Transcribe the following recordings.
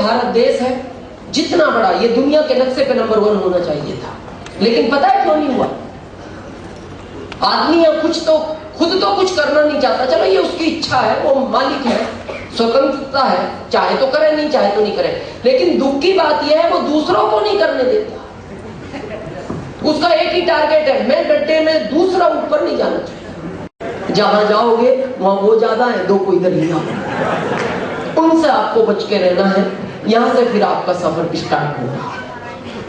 भारत देश है जितना बड़ा, ये दुनिया के नक्शे पे नंबर 1 होना चाहिए था, लेकिन पता है क्यों नहीं हुआ? आदमी या कुछ तो खुद तो कुछ करना नहीं चाहता, चलो ये उसकी इच्छा है, वो मालिक है, स्वतंत्रता है, चाहे तो करे, नहीं चाहे तो नहीं करे। लेकिन दुख की बात यह है वो दूसरों को नहीं करने देता। उसका एक ही टारगेट है, मैं गड्ढे में, दूसरा ऊपर नहीं जाना चाहिए। जहां जाओगे वहां वो ज्यादा है, दो कोई इधर ही ना, उनसे आपको बच के रहना है। यहां से फिर आपका सफर स्टार्ट होगा।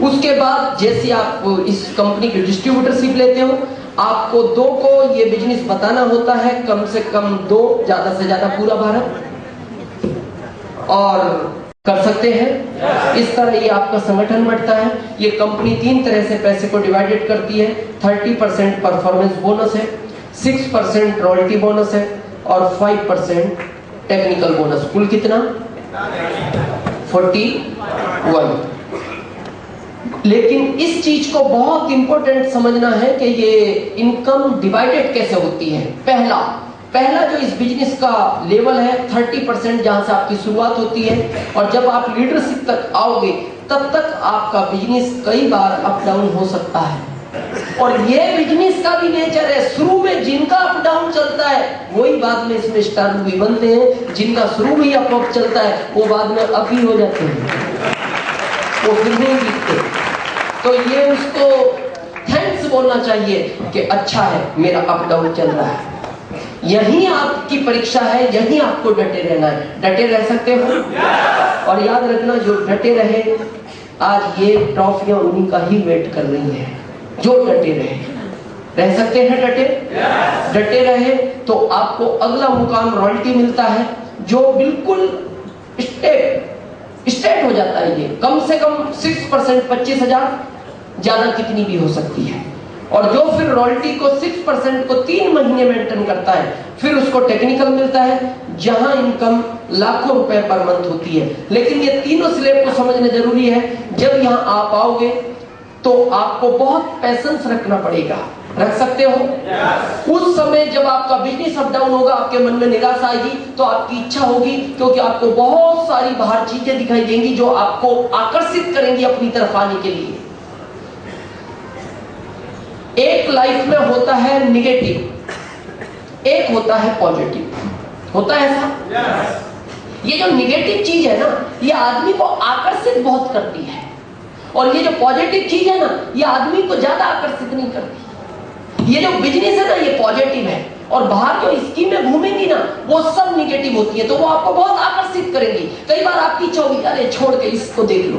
उसके बाद जैसे आप इस कंपनी की डिस्ट्रीब्यूटरशिप लेते हो, आपको 2 को ये बिजनेस बताना होता है, कम से कम 2, ज्यादा से ज्यादा पूरा भारत, और कर सकते हैं। इस तरह ये आपका संगठन बढ़ता है। ये कंपनी 3 तरह से पैसे को डिवाइडेड करती है। 30% परफॉर्मेंस बोनस है, 6% रॉयल्टी बोनस है और 5% टेक्निकल बोनस। कुल कितना? 41। लेकिन इस चीज को बहुत इंपॉर्टेंट समझना है कि ये इनकम डिवाइडेड कैसे होती है। पहला जो इस बिजनेस का लेवल है 30%, जहां से आपकी शुरुआत होती है, और जब आप लीडरशिप तक आओगे तब तक आपका बिजनेस कई बार अप डाउन हो सकता है। और ये बिजनेस का भी नेचर है, शुरू में जिनका अप डाउन चलता है वही बाद में इसमें स्टार भी बनते हैं, जिनका शुरू में अप चलता है वो बाद में अप ही हो जाते हैं, वो फिर नहीं दिखते। तो ये उसको थैंक्स बोलना चाहिए कि अच्छा है मेरा अप डाउन चल रहा है। यही आपकी परीक्षा है, यही आपको डटे रहना है। डटे रह सकते हो? और याद रखना, जो डटे रहे, आज ये ट्रॉफियां उन्हीं का ही वेट कर रही है जो डटे रह सकते हैं। डटे रहे तो आपको अगला मुकाम रॉयल्टी मिलता है, जो बिल्कुल स्टेट हो जाता है। ये कम से कम 6%, 25,000, ज्यादा कितनी भी हो सकती है। और जो फिर रॉयल्टी को 6% को 3 महीने मेंटेन करता है, फिर उसको टेक्निकल मिलता है, जहां इनकम लाखों रुपए पर मंथ होती है। लेकिन ये तीनों स्लैब को समझना जरूरी है। जब यहां आप आओगे तो आपको बहुत पैशेंस रखना पड़ेगा। रख सकते हो? उस समय जब आपका बिजनेस अप डाउन होगा, आपके मन में निराशा आएगी, तो आपकी इच्छा होगी, क्योंकि आपको बहुत सारी बाहर चीजें दिखाई देंगी जो आपको आकर्षित करेंगी अपनी तरफ आने के लिए। एक लाइफ में होता है निगेटिव, एक होता है पॉजिटिव। होता है ऐसा? ये जो निगेटिव चीज है ना, ये आदमी को आकर्षित बहुत करती है, और ये जो पॉजिटिव चीज है ना, ये आदमी को ज्यादा आकर्षित नहीं करती। ये जो बिजनेस है ना, ये पॉजिटिव है, और बाहर जो स्कीमें घूमेंगी ना, वो सब निगेटिव होती है, तो वो आपको बहुत आकर्षित करेंगी। कई बार आपकी इच्छा होगी, अरे छोड़ के इसको देख लो।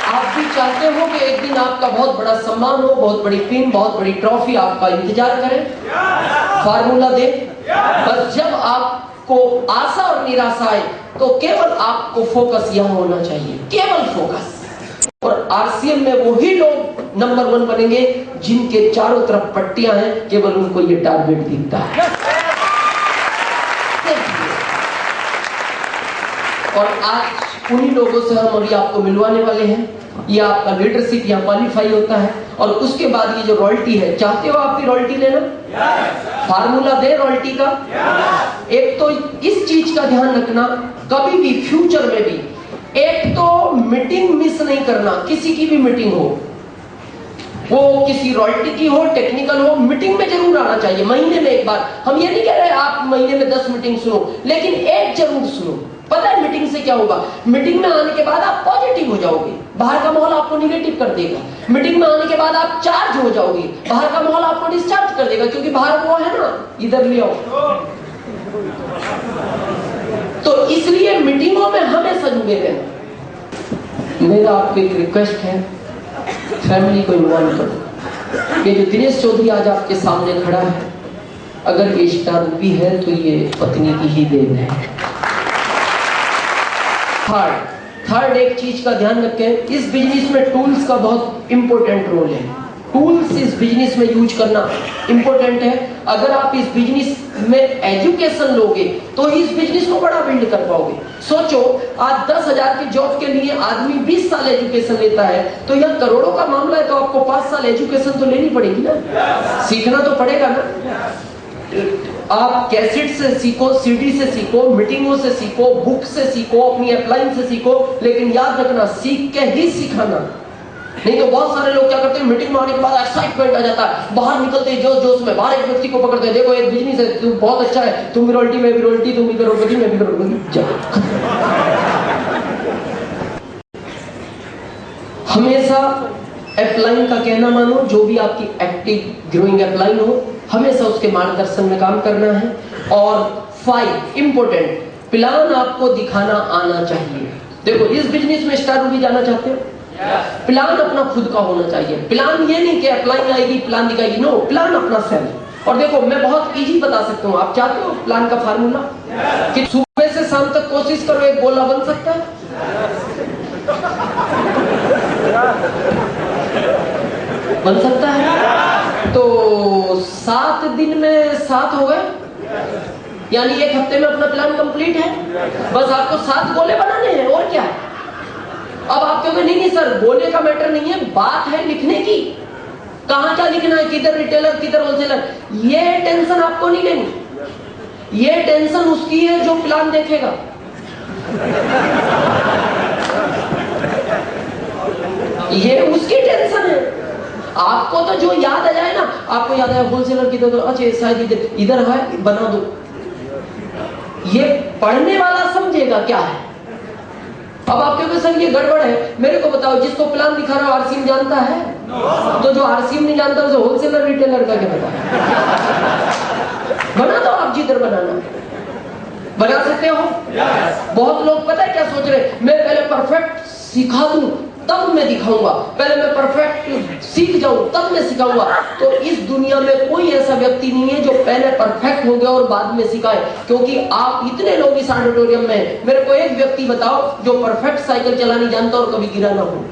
आप भी चाहते हो कि एक दिन आपका बहुत बड़ा सम्मान हो, बहुत बड़ी पिन, बहुत बड़ी ट्रॉफी आपका इंतजार करे, फार्मूला दे। बस जब आपको आशा और निराशा आए तो केवल आपको फोकस यहां होना चाहिए, केवल फोकस। और आरसीएम में वही लोग नंबर 1 बनेंगे जिनके चारों तरफ पट्टियां हैं, केवल उनको ये टारगेट दिखता है। और आज उन्हीं लोगों से हम अभी आपको मिलवाने वाले हैं। ये आपका लीडरशिप यहाँ क्वालिफाई होता है, और उसके बाद ये जो रॉयल्टी है, चाहते हो आपकी रॉयल्टी लेना? फार्मूला दे रॉयल्टी का। एक तो इस चीज का ध्यान रखना, कभी भी फ्यूचर में भी, एक तो मीटिंग मिस नहीं करना। किसी की भी मीटिंग हो, वो किसी रॉयल्टी की हो, टेक्निकल हो, मीटिंग में जरूर आना चाहिए, महीने में एक बार। हम ये नहीं कह रहे आप महीने में 10 मीटिंग सुनो, लेकिन एक जरूर सुनो। पता है मीटिंग से क्या होगा? मीटिंग में आने के बाद आप पॉजिटिव हो जाओगे, बाहर का माहौल आपको निगेटिव कर देगा। मीटिंग में आने के बाद आप चार्ज हो जाओगे, बाहर का माहौल आपको डिस्चार्ज कर देगा, क्योंकि बाहर वो है ना, इधर ले आओ। तो इसलिए मीटिंगों में हमेशा जुड़े रहना। मेरा आपको एक रिक्वेस्ट है, फैमिली को इन्वॉल्व करो। ये जो दिनेश चौधरी आज आपके सामने खड़ा है, अगर ये स्टार रूपी है तो ये पत्नी की ही देन है। थर्ड एक चीज का ध्यान रखें, इस बिजनेस में टूल्स का बहुत इंपॉर्टेंट रोल है। टूल्स इस बिजनेस में यूज करना इंपॉर्टेंट है। अगर आप इस बिजनेस में एजुकेशन लोगे तो इस बिजनेस को बड़ा बिल्ड कर पाओगे। सोचो, आज 10,000 की जॉब के लिए आदमी 20 साल एजुकेशन लेता है, तो यह करोड़ों का मामला है, तो आपको 5 साल एजुकेशन तो लेनी पड़ेगी ना, सीखना तो पड़ेगा ना। आप कैसेट से सीखो, सीडी से सीखो, मीटिंगों से सीखो, बुक से सीखो, अपनी अपलाइन से सीखो, लेकिन याद रखना सीख के ही सिखाना। नहीं तो बहुत सारे लोग क्या करते हैं, मीटिंग में आने के बाद एक्साइटमेंट आ जाता है, बाहर निकलते हैं जोश में, बाहर एक व्यक्ति को पकड़ते हैं, देखो एक बिजनेस है, तुम बहुत अच्छा है, तुम भी रॉयल्टी में भी रॉयल्टी, तुम भी करोड़पति में भी करोड़पति। हमेशा अपलाइन का कहना मानो, जो भी आपकी एक्टिव ग्रोइंग अपलाइन हो, हमेशा उसके मार्गदर्शन में काम करना है। और 5 इंपोर्टेंट प्लान आपको दिखाना आना चाहिए। देखो इस बिजनेस में स्टार भी जाना चाहते हो, प्लान अपना खुद का होना चाहिए। प्लान ये नहीं कि अपलाइन आएगी प्लान दिखाएगी, नो, प्लान अपना सेल्फ। और देखो मैं बहुत इजी बता सकता हूँ, आप चाहते हो प्लान का फार्मूला कि सुबह से शाम तक कोशिश करो, एक गोला बन सकता है? बन सकता है? तो 7 दिन में 7 हो गए, यानी एक हफ्ते में अपना प्लान कंप्लीट है। बस आपको 7 गोले बनाने हैं, और क्या है। अब आप कहोगे नहीं सर, गोले का मैटर नहीं है, बात है लिखने की। कहां क्या लिखना है, किधर रिटेलर किधर होलसेलर, ये टेंशन आपको नहीं लेनी। ये टेंशन उसकी है जो प्लान देखेगा। ये उसकी टेंशन है। आपको तो जो याद आ जाए ना, आपको याद आया होलसेलर किधर, तो अच्छा शायद इधर है, बना दो। ये पढ़ने वाला समझेगा क्या है। अब आप कहोगे सर ये गड़बड़ है, मेरे को बताओ, जिसको प्लान दिखा रहा हूं आरसीएम जानता है? तो जो आरसीएम नहीं जानता उसे होलसेलर रिटेलर का क्या पता है? बना दो, आप जिधर बनाना बना सकते हो। बहुत लोग पता है क्या सोच रहे, मैं पहले परफेक्ट सिखा दूं तब मैं दिखाऊंगा, पहले मैं परफेक्ट सीख जाऊं तब मैं सिखाऊंगा। तो इस दुनिया में कोई ऐसा व्यक्ति नहीं है जो पहले परफेक्ट हो गया और बाद में सिखाए, क्योंकि आप इतने लोग इस ऑडिटोरियम में, मेरे को एक व्यक्ति बताओ जो परफेक्ट साइकिल चलानी जानता और कभी गिरा ना हो।